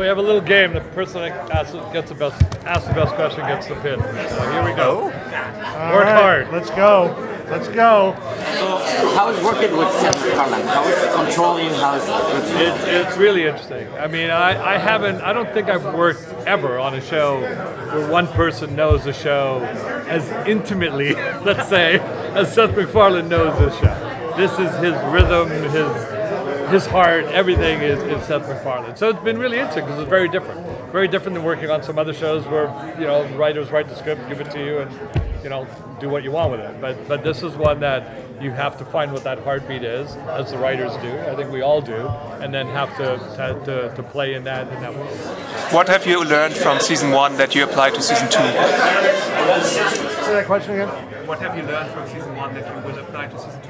we have a little game. The person that asks the best question gets the pin. So here we go. Work hard. Let's go. Let's go. So, how is working with Seth MacFarlane? How is controlling? How is it's really interesting. I mean, I don't think I've worked ever on a show where one person knows the show as intimately, let's say, as Seth MacFarlane knows this show. This is his rhythm, his heart, everything is Seth MacFarlane. So it's been really interesting because it's very different. Very different than working on some other shows where, writers write the script, give it to you, and, do what you want with it. But this is one that you have to find what that heartbeat is, as the writers do. I think we all do, and then have to play in that world. What have you learned from season 1 that you apply to season 2? Say that question again. What have you learned from season 1 that you will apply to season 2?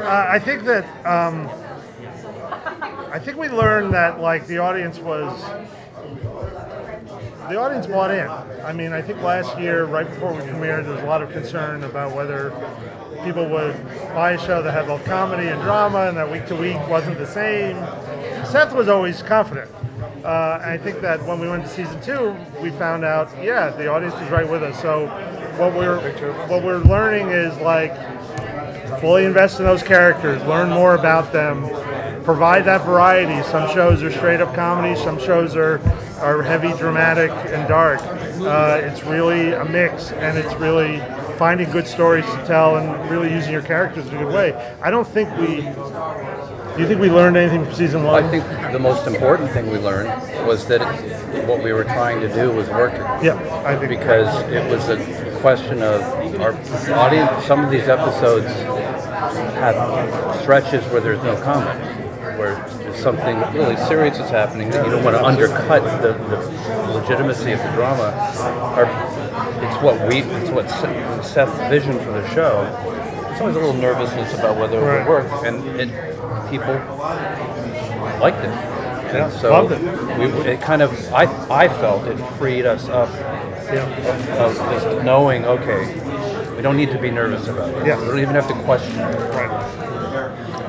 I think that we learned that the audience bought in. I mean, I think last year, right before we premiered, there was a lot of concern about whether people would buy a show that had both comedy and drama, and that week to week wasn't the same. Seth was always confident. I think that when we went to season 2, we found out, the audience was right with us. So what we're learning is fully invest in those characters, learn more about them, provide that variety. Some shows are straight up comedy, some shows are heavy, dramatic, and dark. It's really a mix, and it's really finding good stories to tell and really using your characters in a good way. Do you think we learned anything from season 1? I think the most important thing we learned was that what we were trying to do was working. Yeah, I think. Because it was a question of our audience. Some of these episodes have stretches where there's no comedy, where there's something really serious that's happening that you don't want to undercut the legitimacy of the drama. It's what Seth's vision for the show. There's always a little nervousness about whether it would work, and people liked it. And so loved it. I felt it freed us up of just knowing, okay, we don't need to be nervous about it. Yeah. We don't even have to question it. Right.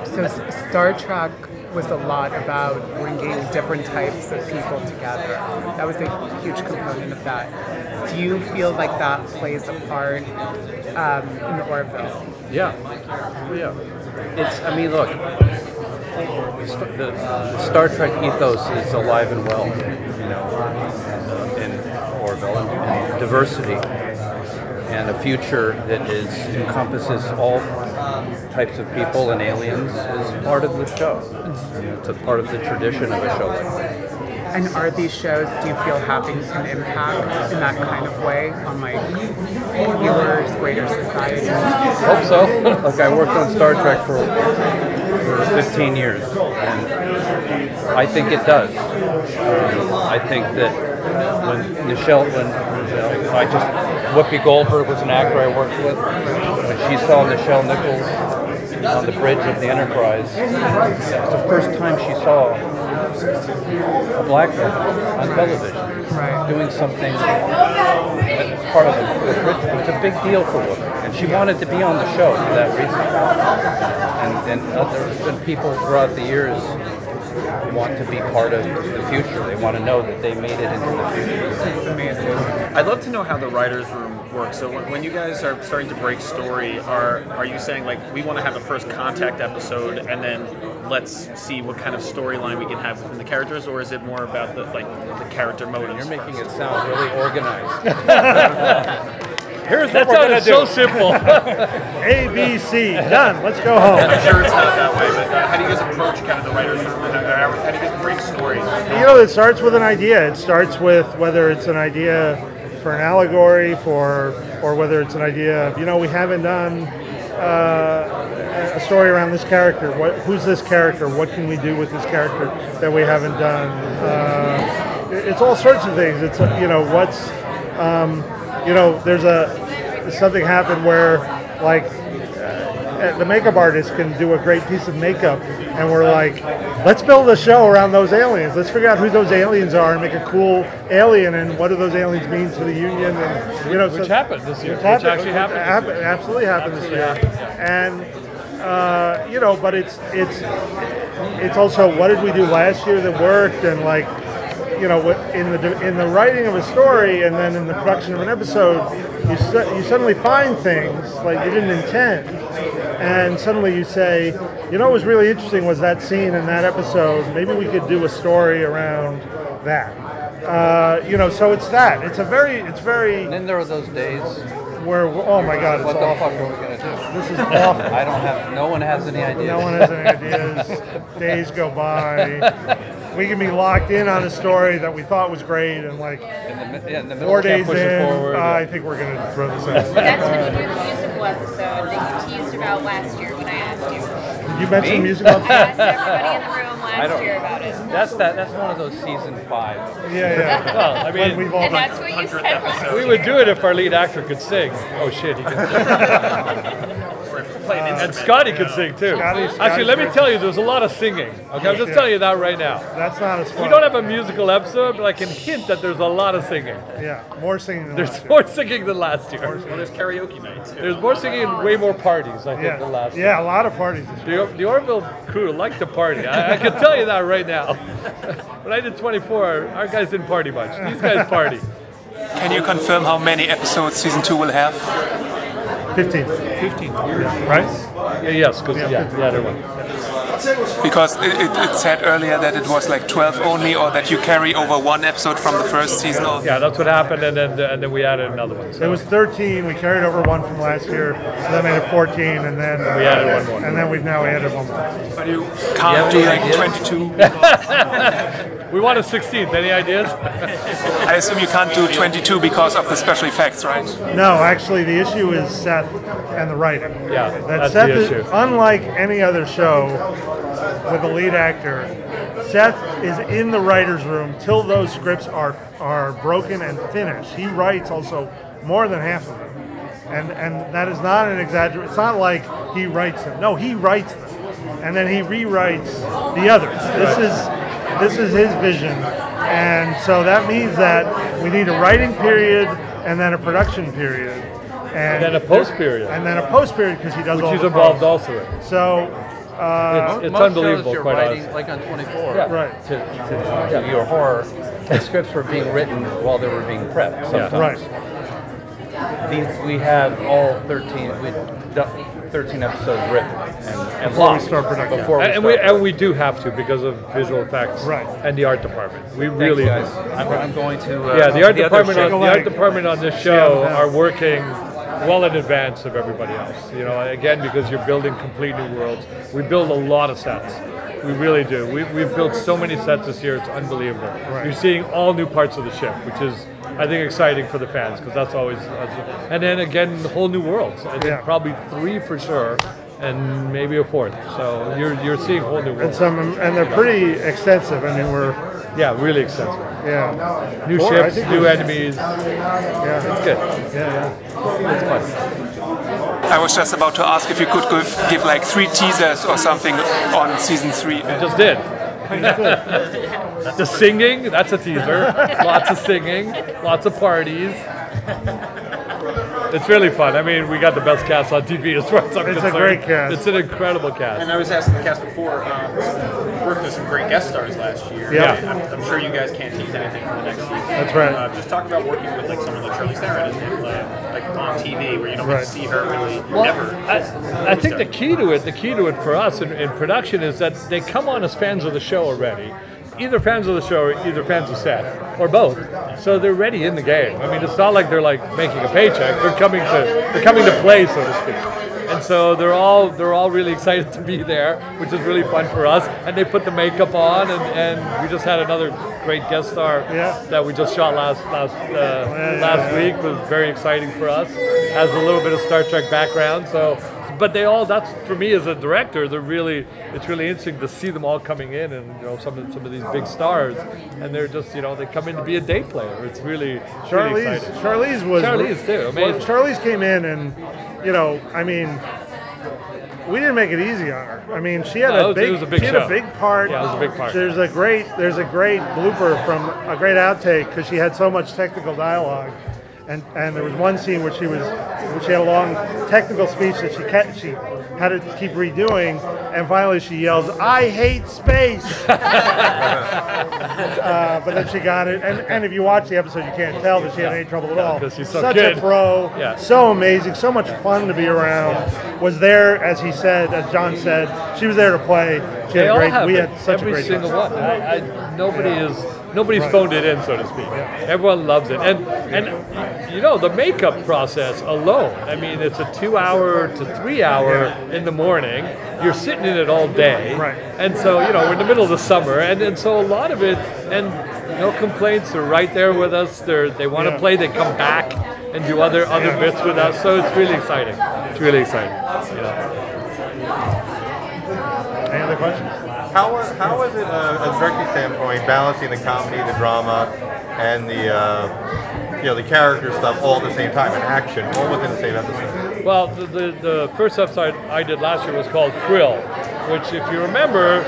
So Star Trek was a lot about bringing different types of people together. That was a huge component of that. Do you feel like that plays a part in the Orville? Yeah. Look, the Star Trek ethos is alive and well, in Orville, and diversity, and a future that encompasses all types of people and aliens is part of the show. It's a part of the tradition of a show like that. And are these shows, do you feel, having an impact in that kind of way on viewers, greater society? Hope so. Look, I worked on Star Trek for 15 years, and I think it does. I think that Whoopi Goldberg was an actor I worked with. When she saw Nichelle Nichols on the bridge of the Enterprise, it was the first time she saw a black woman on television doing something that's part of the ritual. It's a big deal for Whoopi, and she wanted to be on the show for that reason. And there's been people throughout the years who want to be part of the future. They want to know that they made it into the future. It's amazing. I'd love to know how the writer's room works. So when you guys are starting to break story, are you saying we want to have a first contact episode and then let's see what kind of storyline we can have within the characters, or is it more about the character motives? You're making it sound really organized. Here's what we're going to do. So simple. A, B, C, done. Let's go home. I'm sure it's not that way, but how do you guys approach kind of the writer's room? How do you guys break story? It starts with an idea. It starts with whether it's an idea for an allegory, or whether it's an idea of, we haven't done a story around this character. Who's this character? What can we do with this character that we haven't done? It's all sorts of things. It's there's something happened where the makeup artist can do a great piece of makeup, and we're like, let's build a show around those aliens. Let's figure out who those aliens are and make a cool alien, and what do those aliens mean to the Union? And which happened this year. Which actually happened. Absolutely happened this year. And but it's also, what did we do last year that worked, and in the writing of a story and then in the production of an episode, you suddenly find things like you didn't intend, and suddenly you say, what was really interesting was that scene in that episode. Maybe we could do a story around that. So it's that. It's very. And then there are those days where, oh my God, it's what awful. the fuck are we gonna do? This is awful. No one has any ideas. No one has any ideas. Days go by. We can be locked in on a story that we thought was great, and like in the middle 4 days push it in, forward. I think we're going to throw this in. That's when you do the musical episode that you teased about last year when I asked you. Did you mention musical? I asked everybody in the room last year about it. That's one of those season 5. Yeah. Well, I mean, We've all And been, that's what you said last we would do it if our lead actor could sing. Oh shit, he can sing. And Scotty could sing too. Scotty's Actually, let me great. tell you, there's a lot of singing. Okay, I'm just telling you that right now. that's not as fun. We don't have a musical episode, but I can hint that there's a lot of singing. Yeah, more singing than There's last year. more singing than last year. Well, there's karaoke night too. There's more singing and way more parties, I think, than last year. Yeah, a lot of parties. The Orville crew liked to party. I can tell you that right now. When I did 24, our guys didn't party much. These guys party. Can you confirm how many episodes season 2 will have? 15. 15. Right? Yeah, yes, because there were. Because it said earlier that it was like 12 only, or that you carry over one episode from the first season. Or Yeah, that's what happened, and then we added another one. It So. was 13. We carried over one from last year, so that made it 14, and then We added one more. And then we've now added one more. but you can't do like 22. We want a 16th. Any ideas? I assume you can't do 22 because of the special effects, right? No, actually, the issue is Seth and the writing. Yeah, That that's Seth the is, issue. unlike any other show with a lead actor, Seth is in the writer's room till those scripts are broken and finished. He writes also more than half of them. And that is not an exaggeration. It's not like he writes them. No, he writes them. And then he rewrites the others. This is his vision. And so that means that we need a writing period and then a production period. And then a post period. And then a post period because he does Which all he's the involved posts. also in. So, It's Most unbelievable, shows you're quite writing, honestly. like on 24, Yeah. right. to your horror, the scripts were being written while they were being prepped sometimes. Right. We have all 13 episodes written and Before we locked start production. Before we And start we do have to because of visual effects Right. and the art department. We Thanks, really guys. I'm going to. the art other department show. on this show are working well in advance of everybody else. Again, because you're building complete new worlds. We build a lot of sets. We really do. We've built so many sets this year. It's unbelievable. Right. You're seeing all new parts of the ship, which is, I think, exciting for the fans because that's always. And then again, whole new worlds. I think Yeah. probably 3 for sure, and maybe a 4th. So you're seeing whole new worlds. And they're pretty extensive. I mean, we're Really extensive. New 4, I ships, think new we- enemies. Yeah. It's good. It's fun. I was just about to ask if you could give like 3 teasers or something on season 3. Just did. The singing, that's a teaser. Lots of singing, lots of parties. It's really fun. I mean, we got the best cast on TV as far as I'm It's a concerned. great cast. It's an incredible cast. And I was asking the cast before, worked with some great guest stars last year. Yeah. I'm sure you guys can't tease anything for the next season. That's right. Just talk about working with like someone like Charlize Theron, like on TV, where you don't get Right. to see her really Well, ever. I think the key to it for us in production is that they come on as fans of the show already. Either fans of the show or either fans of Seth, or both. So they're ready in the game. I mean, it's not like they're like making a paycheck. They're coming to play, so to speak. And so they're all really excited to be there, which is really fun for us. And they put the makeup on, and we just had another great guest star that we just shot last week. It was very exciting for us. Has a little bit of Star Trek background, so. But that's for me as a director. It's really interesting to see them all coming in, and some of these big stars, and they're just they come in to be a day player. It's really exciting. Charlize too. Amazing. Charlize came in, and I mean, we didn't make it easy on her. I mean, she had a big part. Yeah, it was a big part. There's a great blooper from a great outtake because she had so much technical dialogue. And there was one scene where she had a long technical speech that she had to keep redoing, and finally she yells, "I hate space!" But then she got it, and if you watch the episode, you can't tell that she had any trouble at all. Because she's so Such good. a pro, Yeah. so amazing, so much fun to be around. Was there, as he said, as John said, she was there to play. She They had all great. have We it. had such Every a great single time. one. Nobody's phoned it in, so to speak. Everyone loves it, and you know the makeup process alone. I mean, it's a 2 hour to 3 hour in the morning. You're sitting in it all day, Right. and so you know we're in the middle of the summer, and so a lot of it, and no complaints. They're right there with us. They want to play. They come back and do other bits with us. So it's really exciting. It's really exciting. You know. Any other questions? How is it, as a directing standpoint, balancing the comedy, the drama, and the character stuff all at the same time, and action, all within the same episode? Well, the first episode I did last year was called Krill, which, if you remember,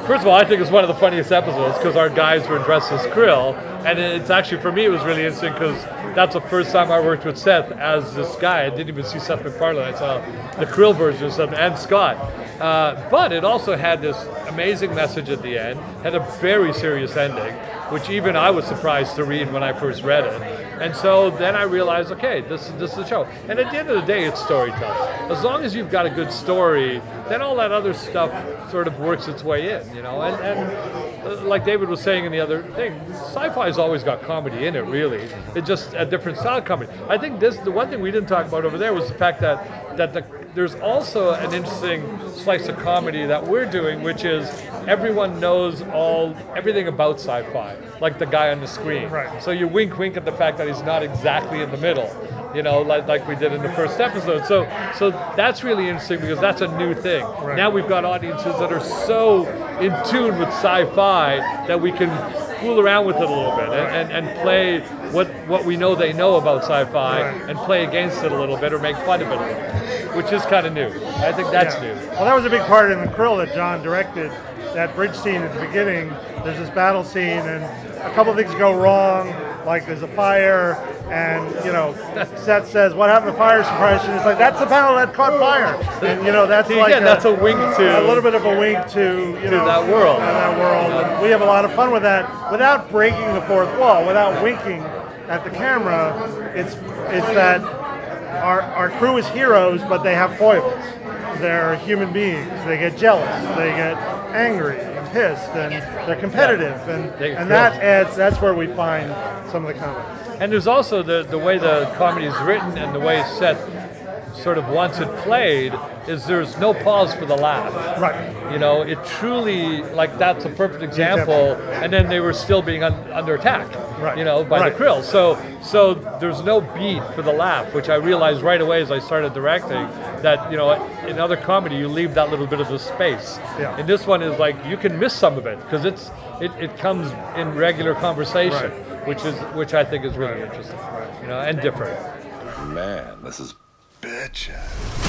first of all, I think it's one of the funniest episodes because our guys were dressed as Krill, and it's actually, for me, it was really interesting because that's the first time I worked with Seth as this guy. I didn't even see Seth MacFarlane. I saw the Krill version of Seth and Scott. But it also had this amazing message at the end, had a very serious ending, which even I was surprised to read when I first read it. And so then I realized, okay, this is the show. And at the end of the day, it's storytelling. As long as you've got a good story, then all that other stuff sort of works its way in, you know. And like David was saying in the other thing, sci-fi's always got comedy in it, really. It's just a different style of comedy. I think the one thing we didn't talk about over there was the fact that there's also an interesting slice of comedy that we're doing, which is everyone knows everything about sci-fi, like the guy on the screen. Right. So you wink at the fact that he's not exactly in the middle, you know, like we did in the first episode. So that's really interesting because that's a new thing. Right. Now we've got audiences that are so in tune with sci-fi that we can fool around with it a little bit and play what we know they know about sci-fi and play against it a little bit or make fun of it a little bit, which is kind of new. I think that's new. Well, that was a big part in the Krill that John directed. That bridge scene at the beginning, there's this battle scene, and a couple of things go wrong, like there's a fire, and, you know, Seth says, "What happened to fire suppression?" It's like, that's the battle that caught fire. And, you know, that's like that's a wink to a little bit of a wink to, you know, that world. And we have a lot of fun with that without breaking the fourth wall, without winking at the camera. It's that our crew is heroes, but they have foibles. They're human beings. They get jealous. They get angry and pissed, and they're competitive, and that's where we find some of the comedy. And there's also the way the comedy is written and the way Seth sort of wants it played is there's no pause for the laugh. Right. You know, it truly, like, that's a perfect example. And then they were still being under attack, you know, by the Krill. So there's no beat for the laugh, which I realized right away as I started directing that, you know, in other comedy you leave that little bit of a space. Yeah. And this one is like you can miss some of it because it comes in regular conversation, which I think is really interesting, you know, and different. Man, this is bitchin'.